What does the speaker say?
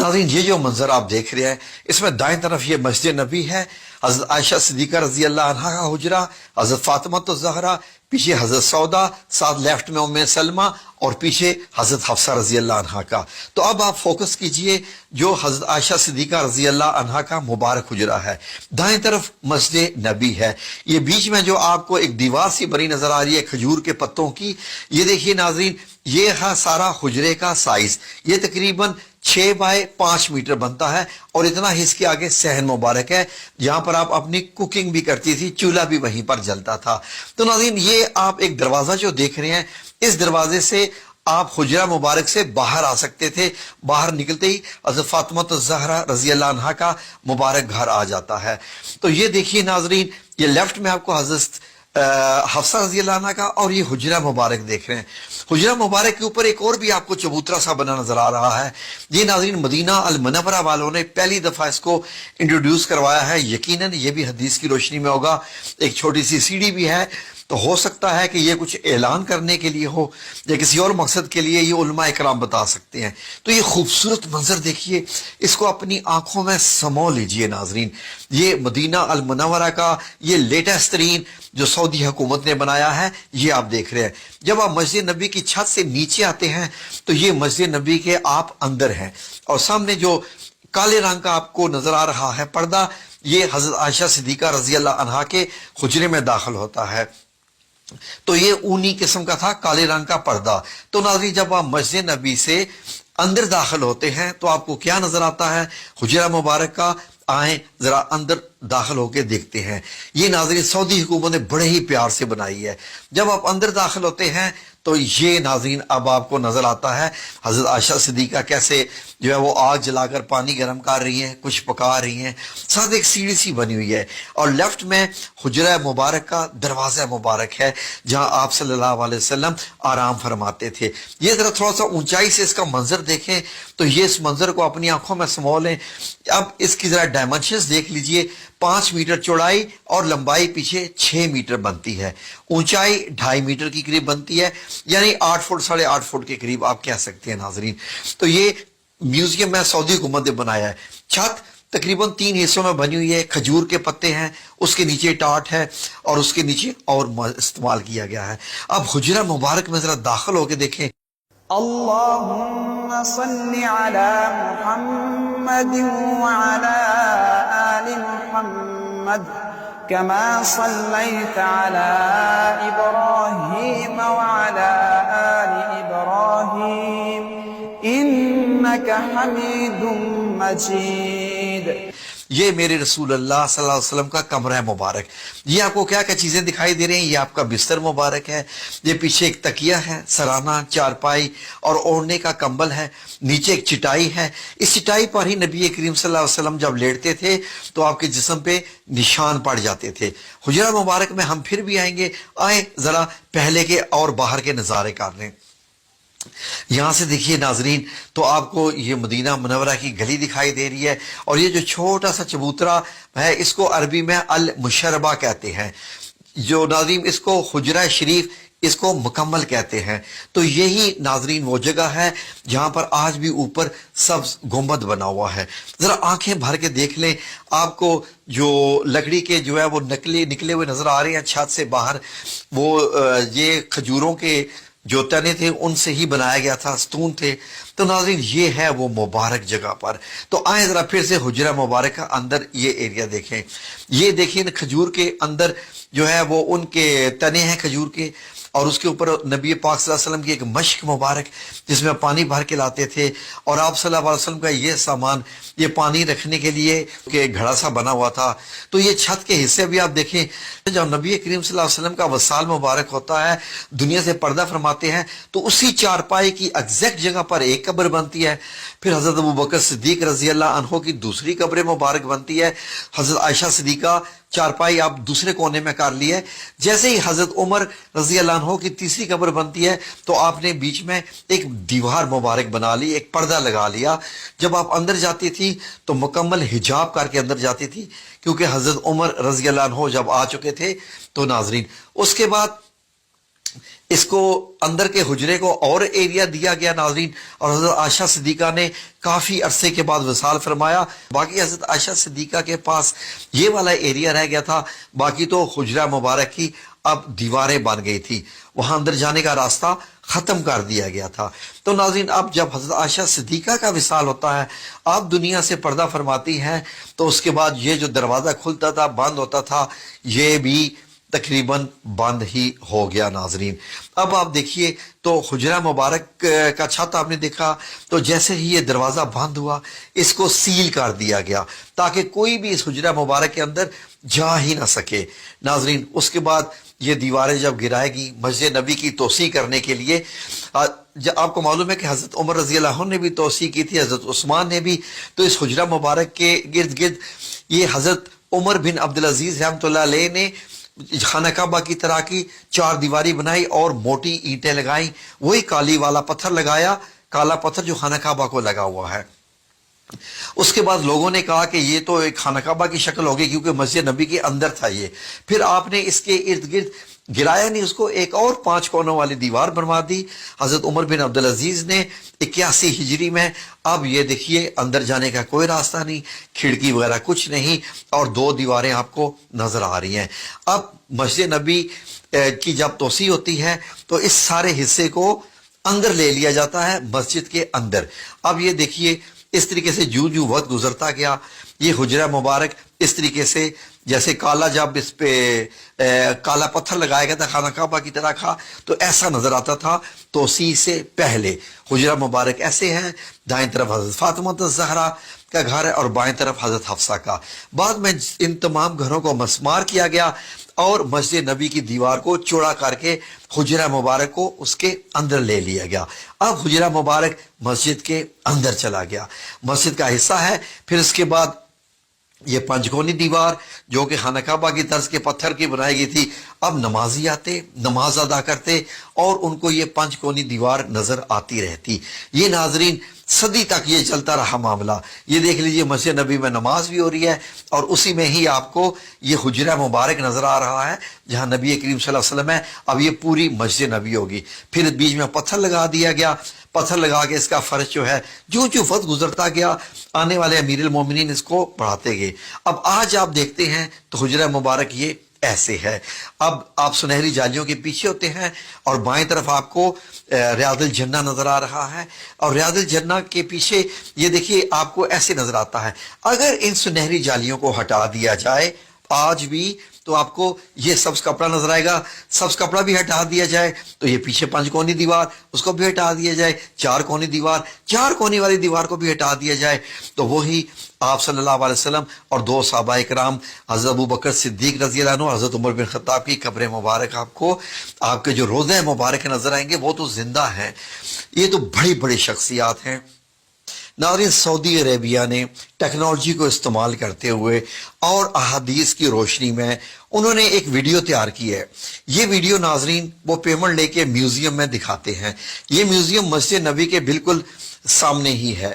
नाज़रीन, ये जो मंजर आप देख रहे हैं, इसमें दाएं तरफ ये मस्जिद नबी है, हजरत आयशा सिद्दीका रजी अल्लाह अन्हा का हुजरा, हजरत फातिमा तो ज़हरा, पीछे हजरत सौदा, साथ लेफ्ट में उम्मे सलमा और पीछे हजरत हफ्सा रजी अल्लाह अन्हा का। तो अब आप फोकस कीजिए जो हजरत आयशा सिद्दीका रजी अल्लाह अन्हा का मुबारक हुजरा है, दाएं तरफ मस्जिद नबी है। ये बीच में जो आपको एक दीवार सी बनी नजर आ रही है खजूर के पत्तों की, ये देखिए नाज़रीन, ये है सारा हुजरे का साइज। ये तकरीबन 6 बाय 5 मीटर बनता है और इतना ही इसके आगे सहन मुबारक है जहां पर आप अपनी कुकिंग भी करती थी, चूल्हा भी वहीं पर जलता था। तो नाज़रीन, ये आप एक दरवाजा जो देख रहे हैं, इस दरवाजे से आप हुजरा मुबारक से बाहर आ सकते थे। बाहर निकलते ही हज़रत फातिमा ज़हरा रज़ी अल्लाह अन्हा का मुबारक घर आ जाता है। तो ये देखिए नाज़रीन, ये लेफ्ट में आपको हज़रत हफ्सा रज़ी अल्लाह अन्हा का और ये हुजरा मुबारक देख रहे हैं। हुजरा मुबारक के ऊपर एक और भी आपको चबूतरा सा बना नजर आ रहा है। ये नाज़रीन मदीना अल मुनव्वरा वालों ने पहली दफा इसको इंट्रोड्यूस करवाया है। यकीनन ये भी हदीस की रोशनी में होगा। एक छोटी सी सीढ़ी भी है, तो हो सकता है कि ये कुछ ऐलान करने के लिए हो या किसी और मकसद के लिए, ये उलमा इकराम बता सकते हैं। तो ये खूबसूरत मंजर देखिए, इसको अपनी आंखों में समो लीजिए नाजरीन। ये मदीना अल मुनव्वरा का ये लेटेस्ट तरीन जो सऊदी हुकूमत ने बनाया है, ये आप देख रहे हैं। जब आप मस्जिद नबी की छत से नीचे आते हैं तो ये मस्जिद नबी के आप अंदर हैं और सामने जो काले रंग का आपको नजर आ रहा है पर्दा, ये हजरत आयशा सिद्दीका रजी अल्लाह अन्हा के हुजरे में दाखिल होता है। तो ये ऊनी किस्म का था, काले रंग का पर्दा। तो नाज़रीन, जब आप मस्जिद नबी से अंदर दाखिल होते हैं तो आपको क्या नजर आता है? हुजरा मुबारक का। आए जरा अंदर दाखिल होके देखते हैं। ये नाज़रीन सऊदी हुकूमत ने बड़े ही प्यार से बनाई है। जब आप अंदर दाखिल होते हैं तो ये नाज़रीन अब आपको नजर आता है हजरत आयशा सिद्दीका कैसे जो है वो आग जलाकर पानी गर्म कर रही हैं, कुछ पका रही हैं, साथ एक सीढ़ी सी बनी हुई है और लेफ्ट में हुजरा मुबारक का दरवाज़ा मुबारक है जहां आप सल्लल्लाहु अलैहि वसल्लम आराम फरमाते थे। ये जरा थोड़ा सा ऊंचाई से इसका मंजर देखें तो ये इस मंजर को अपनी आंखों में समो लें। अब इसकी जरा डायमेंशंस देख लीजिए। 5 मीटर चौड़ाई और लंबाई पीछे 6 मीटर बनती है, ऊंचाई 2.5 मीटर की करीब बनती है, यानी 8 फुट 8.5 फुट के करीब आप कह सकते हैं नाजरीन। तो ये म्यूजियम में सऊदी हुकूमत ने बनाया है। छत तकरीबन 3 हिस्सों में बनी हुई है, खजूर के पत्ते हैं, उसके नीचे टाट है और उसके नीचे और इस्तेमाल किया गया है। अब हुजरा मुबारक में जरा दाखिल होकर देखें। अल्लाहुम्मा सल्ली अला मुहम्मद व अला आलि मुहम्मद कमा सल्लैता अला इब्राहीम व अला आलि इब्राहीम इन्नका हमीदुम मजीद। ये मेरे रसूल अल्लाह सल्लल्लाहु अलैहि वसल्लम का कमरा मुबारक। ये आपको क्या क्या चीजें दिखाई दे रही हैं? ये आपका बिस्तर मुबारक है, ये पीछे एक तकिया है, सराना, चारपाई और ओढ़ने का कंबल है, नीचे एक चिटाई है। इस चिटाई पर ही नबी करीम सल्लल्लाहु अलैहि वसल्लम जब लेटते थे तो आपके जिस्म पे निशान पड़ जाते थे। हुजरा मुबारक में हम फिर भी आएंगे। आए जरा पहले के और बाहर के नजारे कर लें। यहां से देखिए नाजरीन, तो आपको ये मदीना मुनव्वरा की गली दिखाई दे रही है और ये जो छोटा सा चबूतरा है इसको अरबी में अल मुशर्रबा कहते हैं। जो नाजरीन इसको हुजरा शरीफ इसको मुकम्मल कहते हैं। तो यही नाजरीन वो जगह है जहां पर आज भी ऊपर सब्ज गुंबद बना हुआ है। जरा आंखें भर के देख लें, आपको जो लकड़ी के जो है वो निकले हुए नजर आ रहे हैं छत से बाहर, वो ये खजूरों के जो तने थे उनसे ही बनाया गया था, स्तून थे। तो नाज़रीन ये है वो मुबारक जगह पर। तो आए जरा फिर से हुजरा मुबारक का अंदर ये एरिया देखें। ये देखिए खजूर के अंदर जो है वो उनके तने हैं खजूर के और उसके ऊपर नबी पाक सल्लल्लाहु अलैहि वसल्लम की एक मश्क मुबारक जिसमें पानी भर के लाते थे और आप सल्लल्लाहु अलैहि वसल्लम का ये सामान, ये पानी रखने के लिए कि घड़ा सा बना हुआ था। तो ये छत के हिस्से भी आप देखें, जब नबी करीम सल्लल्लाहु अलैहि वसल्लम का वसाल मुबारक होता है, दुनिया से पर्दा फरमाते हैं, तो उसी चारपाई की एग्जैक्ट जगह पर एक कब्र बनती है। फिर हजरत अबू बकर सिद्दीक रजी अल्लाह अन्हो की दूसरी कब्र मुबारक बनती है। हजरत आयशा सिद्दीका चारपाई आप दूसरे कोने में कर ली है। जैसे ही हजरत उमर रजी अल्लाह अन्हो की तीसरी कब्र बनती है तो आपने बीच में एक दीवार मुबारक बना ली, एक पर्दा लगा लिया। जब आप अंदर जाती थी तो मुकम्मल हिजाब करके अंदर जाती थी, क्योंकि हजरत उमर रजी अल्लाह अन्हो जब आ चुके थे। तो नाजरीन उसके बाद اس کو اندر کے حجرے کو اور ایریا دیا گیا ناظرین، اور حضرت عائشہ صدیقہ نے کافی عرصے کے بعد وصال فرمایا. باقی حضرت عائشہ صدیقہ کے پاس یہ والا ایریا رہ گیا تھا، باقی تو حجرہ مبارک کی اب دیواریں بن گئی تھی، وہاں اندر جانے کا راستہ ختم کر دیا گیا تھا. تو ناظرین اب جب حضرت عائشہ صدیقہ کا وصال ہوتا ہے، آپ دنیا سے پردہ فرماتی ہیں، تو اس کے بعد یہ جو دروازہ کھلتا تھا بند ہوتا تھا یہ بھی تقریباً بند ہی ہو گیا. ناظرین اب آپ دیکھیے تو حجرہ مبارک کا چھت آپ نے دیکھا، تو جیسے ہی یہ دروازہ بند ہوا اس کو سیل کر دیا گیا تاکہ کوئی بھی اس حجرہ مبارک کے اندر جا ہی نہ سکے. ناظرین اس کے بعد یہ دیواریں جب گرائے گی مسجد نبی کی توسیع کرنے کے لیے، آپ کو معلوم ہے کہ حضرت عمر رضی اللہ عنہ نے بھی توسیع کی تھی، حضرت عثمان نے بھی. تو اس حجرہ مبارک کے گرد گرد یہ حضرت عمر بن عبدالعزیز رحمۃ اللہ علیہ نے خانہ کعبہ کی طرح کی 4 دیواری بنائی اور موٹی اینٹیں لگائیں، وہی کالی والا پتھر لگایا، کالا پتھر جو خانہ کعبہ کو لگا ہوا ہے. اس کے بعد لوگوں نے کہا کہ یہ تو ایک خانہ کعبہ کی شکل ہوگی کیونکہ مسجد نبی کے اندر تھا یہ. پھر آپ نے اس کے ارد گرد گرایا نہیں، اس کو ایک اور 5 کونوں والی دیوار بنوا دی حضرت عمر بن عبدالعزیز نے 81 ہجری میں. اب یہ دیکھیے اندر جانے کا کوئی راستہ نہیں، کھڑکی وغیرہ کچھ نہیں، اور 2 دیواریں آپ کو نظر آ رہی ہیں. اب مسجد نبی کی جب توسیع ہوتی ہے تو اس سارے حصے کو اندر لے لیا جاتا ہے مسجد کے اندر. اب یہ دیکھیے اس طریقے سے جو وقت گزرتا گیا یہ حجرہ مبارک اس طریقے سے جیسے کالا جب اس پہ کالا پتھر لگایا گیا تھا خانہ کعبہ کی طرح کا تو ایسا نظر آتا تھا. توسیع سے پہلے حجرہ مبارک ایسے ہے، دائیں طرف حضرت فاطمہ الزہرا کا گھر ہے اور بائیں طرف حضرت حفصہ کا. بعد میں ان تمام گھروں کو مسمار کیا گیا اور مسجد نبی کی دیوار کو چوڑا کر کے حجرہ مبارک کو اس کے اندر لے لیا گیا. اب حجرہ مبارک مسجد کے اندر چلا گیا، مسجد کا حصہ ہے. پھر اس کے بعد یہ 5 کونی دیوار جو کہ خانہ کعبہ کی طرز کے پتھر کی بنائی گئی تھی، اب نمازی آتے نماز ادا کرتے اور ان کو یہ 5 کونی دیوار نظر آتی رہتی. یہ ناظرین صدی تک یہ چلتا رہا معاملہ. یہ دیکھ لیجئے مسجد نبی میں نماز بھی ہو رہی ہے اور اسی میں ہی آپ کو یہ حجرہ مبارک نظر آ رہا ہے جہاں نبی کریم صلی اللہ علیہ وسلم ہے. اب یہ پوری مسجد نبی ہوگی. پھر بیچ میں پتھر لگا دیا گیا، پتھر لگا کے اس کا فرش جو ہے جو وقت گزرتا گیا آنے والے امیر المومنین اس کو بڑھاتے گئے. اب آج آپ دیکھتے ہیں تو حجرہ مبارک یہ ایسے ہے. اب آپ سنہری جالیوں کے پیچھے ہوتے ہیں اور بائیں طرف آپ کو ریاض الجنہ نظر آ رہا ہے اور ریاض الجنہ کے پیچھے یہ دیکھیے آپ کو ایسے نظر آتا ہے. اگر ان سنہری جالیوں کو ہٹا دیا جائے آج بھی تو آپ کو یہ سبز کپڑا نظر آئے گا. سبز کپڑا بھی ہٹا دیا جائے تو یہ پیچھے 5 کونی دیوار اس کو بھی ہٹا دیا جائے، 4 کونی دیوار 4 کونی والی دیوار کو بھی ہٹا دیا جائے تو وہی آپ صلی اللہ علیہ وسلم اور 2 صحابہ اکرام حضرت ابو بکر صدیق رضی اللہ عنہ، حضرت عمر بن خطاب کی قبر مبارک آپ کو آپ کے جو روضہ مبارک نظر آئیں گے وہ تو زندہ ہیں. یہ تو بڑی بڑی شخصیات ہیں. ناظرین سعودی عربیہ نے ٹیکنالوجی کو استعمال کرتے ہوئے اور احادیث کی روشنی میں انہوں نے ایک ویڈیو تیار کی ہے. یہ ویڈیو ناظرین وہ پیمنٹ لے کے میوزیم میں دکھاتے ہیں. یہ میوزیم مسجد نبی کے بالکل سامنے ہی ہے.